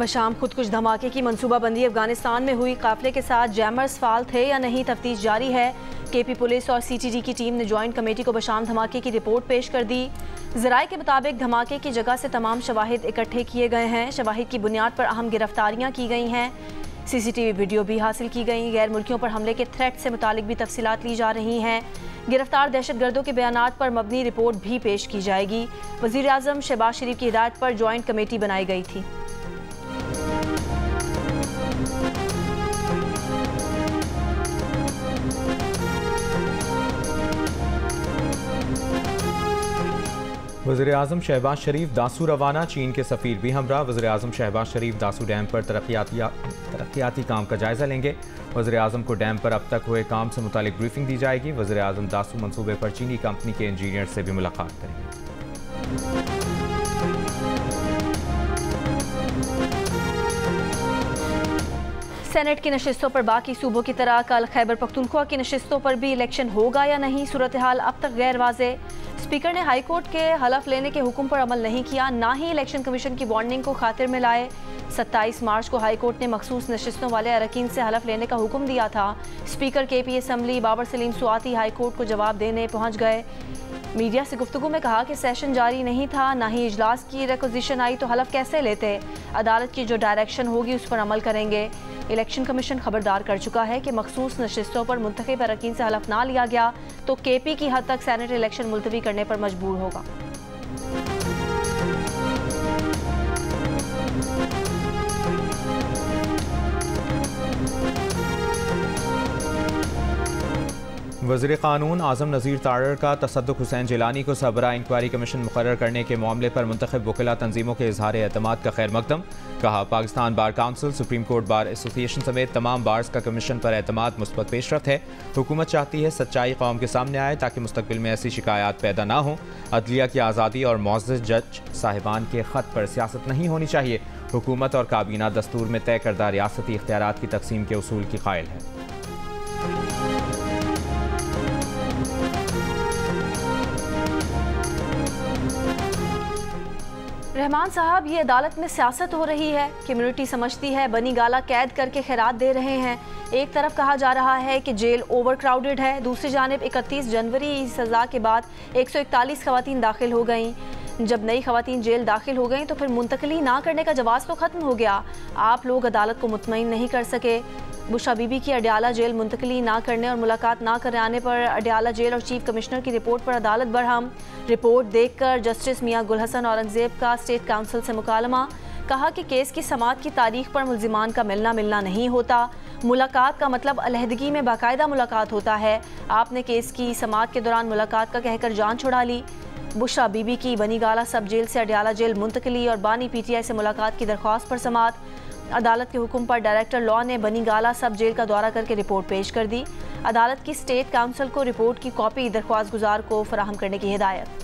मशाम खुदकुश धमाके की मनसूबाबंदी अफगानिस्तान में हुई, काफिले के साथ जैमर्स फाल थे या नहीं, तफ्तीश जारी है। केपी पुलिस और सीटीजी की टीम ने ज्वाइंट कमेटी को मशाम धमाके की रिपोर्ट पेश कर दी। ज़राए के मुताबिक धमाके की जगह से तमाम शवाहिद इकट्ठे किए गए हैं। शवाहिद की बुनियाद पर अहम गिरफ्तारियां की गई हैं। सीसीटीवी वीडियो भी हासिल की गई। गैर मुल्कियों पर हमले के थ्रेट से मुतालिक भी तफसीलात ली जा रही हैं। गिरफ्तार दहशतगर्दों के बयानात पर मबनी रिपोर्ट भी पेश की जाएगी। वज़ीर आज़म शहबाज शरीफ की हिदायत पर ज्वाइंट कमेटी बनाई गई थी। वज़ीर आज़म शहबाज शरीफ दासू रवाना, चीन के सफ़ीर भी हमरा। वज़ीर आज़म शहबाज शरीफ दासू डैम पर तरक्याती काम का जायज़ा लेंगे। वज़ीर आज़म को डैम पर अब तक हुए काम से मुतालिक ब्रीफिंग दी जाएगी। वज़ीर आज़म दासू मनसूबे पर चीनी कंपनी के इंजीनियर से भी मुलाकात करेंगे। सेनेट की नशिस्तों पर बाकी सूबों की तरह कल खैबर पख्तूनख्वा की नशिस्तों पर भी इलेक्शन होगा या नहीं, सूरत हाल अब तक गैर वाज़े। स्पीकर ने हाई कोर्ट के हलफ लेने के हुक्म पर अमल नहीं किया, ना ही इलेक्शन कमीशन की वार्निंग को खातिर में लाए। 27 मार्च को हाई कोर्ट ने मखसूस नशिस्तों वाले अरकान से हलफ लेने का हुक्म दिया था। Speaker KP assembly Babar Salim Swati high court को जवाब देने पहुंच गए। मीडिया से गुफ्तगू में कहा कि सेशन जारी नहीं था, ना ही इजलास की रिक्वेजिशन आई, तो हलफ कैसे लेते। अदालत की जो डायरेक्शन होगी उस पर अमल करेंगे। इलेक्शन कमीशन खबरदार कर चुका है कि मखसूस नशिस्तों पर मुंतखब अरकान से हलफ ना लिया गया तो केपी की हद तक सेनेट इलेक्शन मुलतवी करने पर मजबूर होगा। वज़ीर क़ानून आज़म नज़ीर तारड़ का तसद्दुक़ हुसैन जिलानी को सरबराह इंक्वायरी कमीशन मुक़र्रर करने के मामले पर मुंतखब वकीला तंजीमों के इजहार एतमाद का खैर मकदम। कहा, Pakistan bar council, supreme court bar association समेत तमाम बार्स का कमीशन पर एतमाद मुस्बत पेशरफ्त है। हुकूमत चाहती है सच्चाई कौम के सामने आए ताकि मुस्तक़बिल में ऐसी शिकायत पैदा ना हो। अदलिया की आज़ादी और मुअज़्ज़ज़ जज साहिबान के ख़त पर सियासत नहीं होनी चाहिए। हुकूमत और काबीना दस्तूर में तय करदा रियासती इख्तियारात की तकसीम के उसूल की कायल है। रहमान साहब, ये अदालत में सियासत हो रही है। कम्युनिटी समझती है बनी गाला कैद करके खैरात दे रहे हैं। एक तरफ कहा जा रहा है कि जेल ओवर क्राउडेड है, दूसरी जानिब 31 जनवरी सज़ा के बाद 141 खवातीन दाखिल हो गईं। जब नई खवातीन जेल दाखिल हो गई तो फिर मुंतकली ना करने का जवाब तो ख़त्म हो गया। आप लोग अदालत को मुतमईन नहीं कर सके। बुशा बीबी की अडयाला जेल मुंतकली ना करने और मुलाकात ना कराने पर अडयाला जेल और चीफ कमिश्नर की रिपोर्ट पर अदालत बरहम। रिपोर्ट देखकर जस्टिस मियां गुल हसन औरंगजेब का स्टेट काउंसिल से मुकालमा। कहा कि केस की समाअत की तारीख पर मुल्जिमान का मिलना नहीं होता। मुलाकात का मतलब अलहदगी में बाकायदा मुलाकात होता है। आपने केस की समाअत के दौरान मुलाकात का कहकर जान छुड़ा ली। बुशा बीबी की बनीगाला सब जेल से अडयाला जेल मुंतकली और बानी PTI से मुलाकात की दरख्वास्त पर समाअत। अदालत के हुक्म पर डायरेक्टर लॉ ने बनीगाला सब जेल का दौरा करके रिपोर्ट पेश कर दी। अदालत की स्टेट काउंसिल को रिपोर्ट की कॉपी दरख्वास्त गुजार को फराहम करने की हिदायत।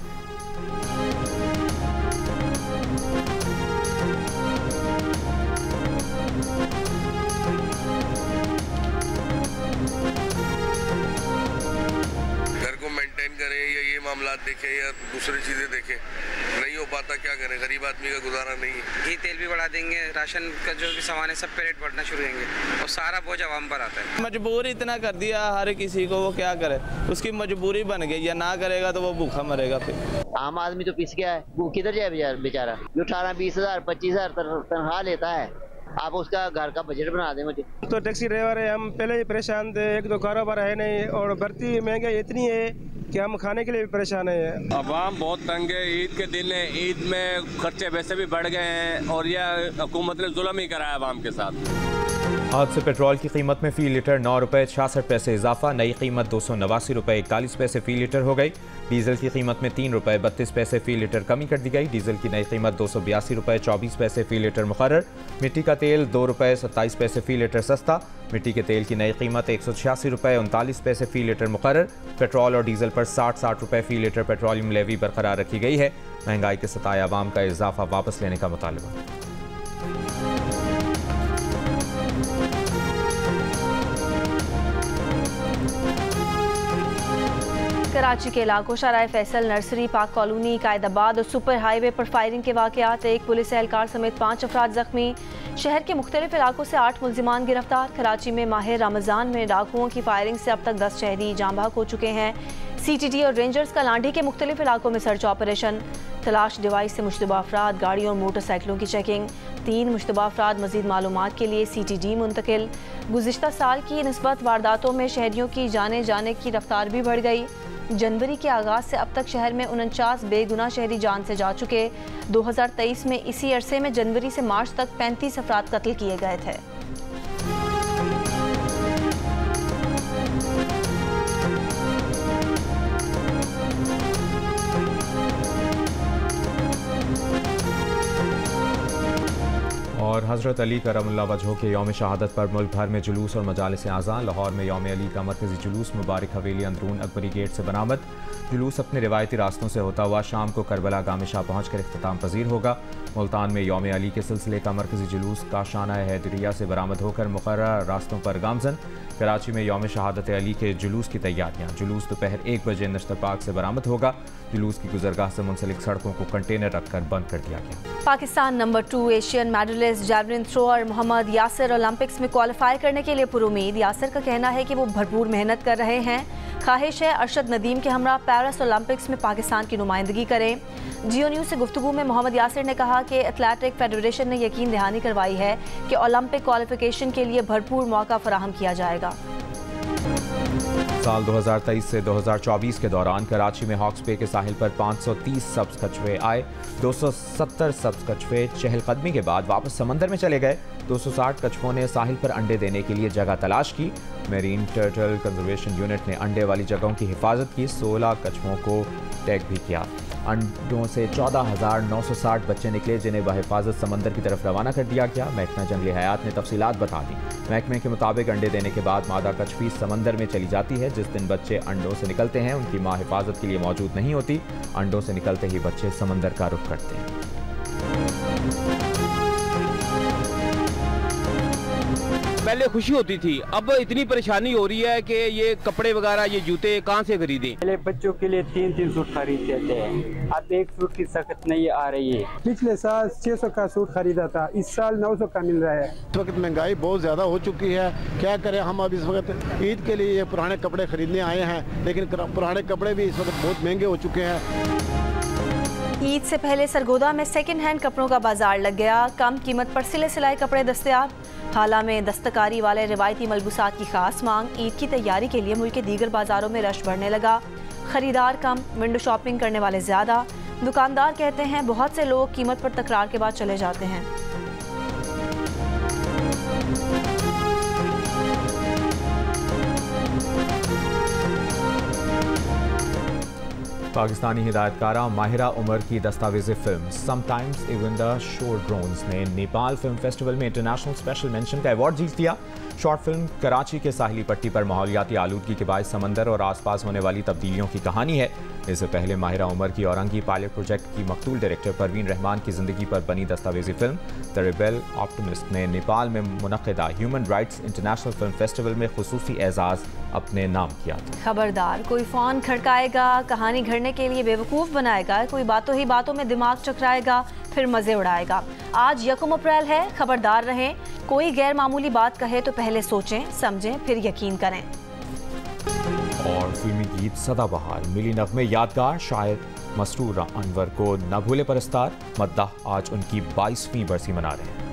करें या ये मामला देखें या दूसरी चीजें देखें, नहीं हो पाता, क्या करें, गरीब आदमी का गुजारा नहीं है। घी तेल भी बढ़ा देंगे, राशन का जो भी सामान है सब पे रेट बढ़ना शुरू करेंगे और सारा बोझ आवाम पर आता है। मजबूरी इतना कर दिया हर किसी को, वो क्या करे, उसकी मजबूरी बन गई, या ना करेगा तो वो भूखा मरेगा। फिर आम आदमी तो पिस गया है, वो किधर जाए बेचारा, जो 18-20 हज़ार 25 हज़ार तनख्वाह लेता है, आप उसका घर का बजट बना दें। मुझे तो टैक्सी ड्राइवर है, हम पहले ही परेशान थे, एक तो कारोबार है नहीं और बढ़ती महंगाई इतनी है कि हम खाने के लिए भी परेशान है। अवाम बहुत तंग है, ईद के दिन है, ईद में खर्चे वैसे भी बढ़ गए हैं और यह हुकूमत ने जुल्म ही कराया अवाम के साथ। आज से पेट्रोल की कीमत में फ़ी लीटर 9 रुपये 66 पैसे इजाफा, नई कीमत 289 रुपये 41 पैसे फ़ी लीटर हो गई। डीजल की कीमत में 3 रुपये 32 पैसे फ़ी लीटर कमी कर दी गई। डीजल की नई कीमत 282 रुपये 24 पैसे फ़ी लीटर मुकर्रर। मिट्टी का तेल 2 रुपये 27 पैसे फ़ी लीटर सस्ता। मिट्टी के तेल की नई कीमत 186 रुपये 39 पैसे फ़ी लीटर मुकर्रर। पेट्रोल और डीजल पर 60 रुपये फ़ी लीटर पेट्रोलियम लेवी बरकरार रखी गई है। महंगाई के सताए अवाम का इजाफा वापस लेने का मुतालबा। कराची के इलाकों शराय फैसल, नर्सरी, पाक कॉलोनी, कायदाबाद और सुपर हाईवे पर फायरिंग के वाकयात। एक पुलिस एहलकार समेत 5 अफराद जख्मी। शहर के मुख्तलिफ इलाकों से 8 मुल्जिमान गिरफ्तार। कराची में माह रमज़ान में डाकुओं की फायरिंग से अब तक 10 शहरी जाँ बहक हो चुके हैं। CTD और रेंजर्स का लांडी के मुख्तलिफ इलाकों में सर्च ऑपरेशन। तलाश डिवाइस से मुश्तबा अफराद, गाड़ियों और मोटरसाइकिलों की चेकिंग। 3 मुश्तबा अफराद मज़ीद मालूमात के लिए CTD मुंतकिल। गुज़िश्ता साल की निस्बत वारदातों में शहरियों की जाने की रफ्तार भी बढ़ गई। जनवरी के आगाज़ से अब तक शहर में 49 बेगुनाह शहरी जान से जा चुके। 2023 में इसी अरसे में जनवरी से मार्च तक 35 अफराद कत्ल किए गए थे। और हज़रत अली करमुल्लाह वजहो के यौम शहादत पर मुल्क भर में जुलूस और मजालिस आज़ां। लाहौर में यौम अली का मरकज़ी जुलूस मुबारक हवेली अंदरून अकबरी गेट से बरामद। जुलूस अपने रिवायती रास्तों से होता हुआ शाम को करबला गाह में शाह पहुँच कर इख्तिताम पजीर होगा। मुल्तान में यौम अली के सिलसिले का मरकज़ी जुलूस काशाना हैदरिया से बरामद होकर मुक़र्रर रास्तों पर गामज़न। कराची में यौम शहादत अली के जुलूस की तैयारियाँ। जुलूस दोपहर 1 बजे नश्तर पार्क से बरामद होगा। जुलूस की गुजरगाह से मुंसलिक सड़कों को कंटेनर रखकर बंद कर दिया गया। Pakistan number 2 Asian medallist javelin thrower Mohammad Yasir Olympics में क्वालिफाई करने के लिए पुरुमीद। यासिर का कहना है कि वो भरपूर मेहनत कर रहे हैं। ख्वाहिश है अरशद नदीम के हमरा पेरिस ओलंपिक्स में पाकिस्तान की नुमाइंदगी करें। जियो न्यूज़ से गुफ्तगू में मोहम्मद यासिर ने कहा कि एथलेटिक फेडरेशन ने यकीन दहानी करवाई है कि ओलंपिक क्वालिफिकेशन के लिए भरपूर मौका फराहम किया जाएगा। साल 2023 से 2024 के दौरान कराची में हॉक्स बे के साहिल पर 530 सब्ज़ कछुए आए। 270 सब्ज़ कछुए चहलकदमी के बाद वापस समंदर में चले गए। 260 कछुओं ने साहिल पर अंडे देने के लिए जगह तलाश की। मेरीन टर्टल कंजर्वेशन यूनिट ने अंडे वाली जगहों की हिफाजत की। 16 कछुओं को टैग भी किया। अंडों से 14,960 बच्चे निकले, जिन्हें बहिफाजत समंदर की तरफ रवाना कर दिया गया। महकमा जंगली हयात ने तफसीलात बता दी। महकमे के मुताबिक अंडे देने के बाद मादा कछुई समंदर में चली जाती है। जिस दिन बच्चे अंडों से निकलते हैं उनकी माँ हिफाजत के लिए मौजूद नहीं होती। अंडों से निकलते ही बच्चे समंदर का रुख करते हैं। पहले खुशी होती थी, अब इतनी परेशानी हो रही है कि ये कपड़े वगैरह, ये जूते कहाँ से खरीदें। पहले बच्चों के लिए 3 सूट खरीदते थे, अब 1 सूट की सख्त नहीं आ रही है। पिछले साल 600 का सूट खरीदा था, इस साल 900 का मिल रहा है। इस वक्त महंगाई बहुत ज़्यादा हो चुकी है, क्या करें हम। अब इस वक्त ईद के लिए ये पुराने कपड़े खरीदने आए हैं, लेकिन पुराने कपड़े भी इस वक्त बहुत महंगे हो चुके हैं। ईद से पहले सरगोदा में सेकंड हैंड कपड़ों का बाजार लग गया। कम कीमत पर सिले सिलाई कपड़े दस्तयाब। हाला में दस्तकारी वाले रिवायती मलबूसात की खास मांग। ईद की तैयारी के लिए मुल्क के दीगर बाजारों में रश बढ़ने लगा। खरीदार कम, विंडो शॉपिंग करने वाले ज़्यादा। दुकानदार कहते हैं बहुत से लोग कीमत पर तकरार के बाद चले जाते हैं। पाकिस्तानी हिदायतकारा माहिरा उमर की दस्तावेज़ी film sometimes even the shore drowns ने नेपाल फिल्म फेस्टिवल में इंटरनेशनल स्पेशल मेंशन का अवार्ड जीत लिया। शॉर्ट फिल्म कराची के साहिली पट्टी पर माहौलियाती आलूदगी के बायस समंदर और आसपास होने वाली तब्दीलियों की कहानी है। इससे पहले माहिरा उमर की औरंगी पायलट प्रोजेक्ट की मकतूल डायरेक्टर परवीन रहमान की जिंदगी पर बनी दस्तावेज़ी फिल्म द रिबेल ऑप्टिमिस्ट ने नेपाल में मुनक़िदा human rights international film festival में खुसूसी एजाज़ अपने नाम किया था। खबरदार, कोई फ़ोन खड़काएगा, कहानी घड़ने के लिए बेवकूफ़ बनाएगा, कोई बातों ही बातों में दिमाग चकराएगा, फिर मज़े उड़ाएगा। आज 1 अप्रैल है, खबरदार रहें। कोई गैर मामूली बात कहे तो पहले सोचें, समझें, फिर यकीन करें। और फिल्मी गीत सदाबहार, मिली नग़्मे यादगार, शायर मसरूर अनवर को न भूले परस्तार। मद्दाह आज उनकी 22वीं बरसी मना रहे हैं।